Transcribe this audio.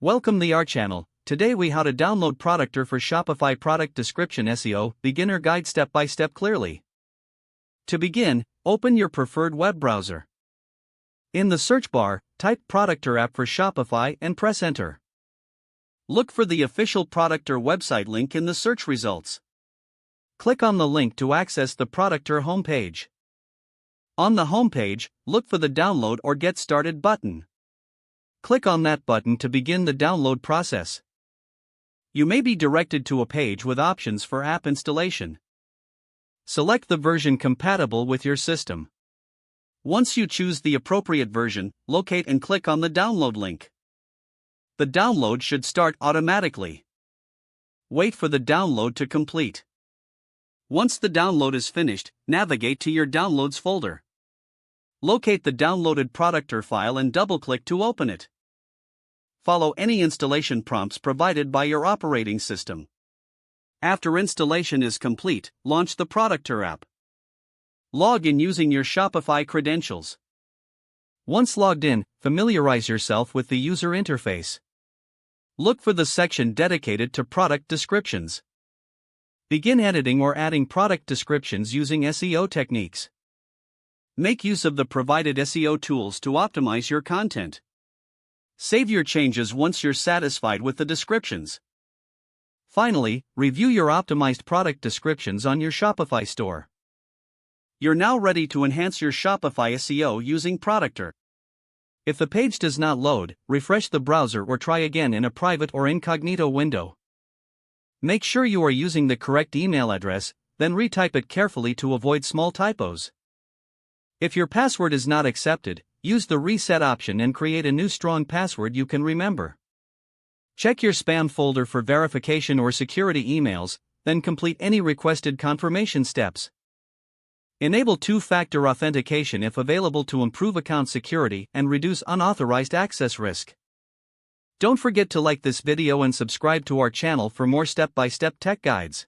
Welcome to our channel. Today we how to download Productor for Shopify product description SEO beginner guide step by step clearly. To begin, open your preferred web browser. In the search bar, type Productor app for Shopify and press enter. Look for the official Productor website link in the search results. Click on the link to access the Productor homepage. On the homepage, look for the download or get started button. Click on that button to begin the download process. You may be directed to a page with options for app installation. Select the version compatible with your system. Once you choose the appropriate version, locate and click on the download link. The download should start automatically. Wait for the download to complete. Once the download is finished, navigate to your Downloads folder. Locate the downloaded Productor file and double-click to open it. Follow any installation prompts provided by your operating system. After installation is complete, launch the Productor app. Log in using your Shopify credentials. Once logged in, familiarize yourself with the user interface. Look for the section dedicated to product descriptions. Begin editing or adding product descriptions using SEO techniques. Make use of the provided SEO tools to optimize your content. Save your changes once you're satisfied with the descriptions. Finally, review your optimized product descriptions on your Shopify store. You're now ready to enhance your Shopify SEO using Productor. If the page does not load, refresh the browser or try again in a private or incognito window. Make sure you are using the correct email address, then retype it carefully to avoid small typos. If your password is not accepted, use the reset option and create a new strong password you can remember. Check your spam folder for verification or security emails, then complete any requested confirmation steps. Enable two-factor authentication if available to improve account security and reduce unauthorized access risk. Don't forget to like this video and subscribe to our channel for more step-by-step tech guides.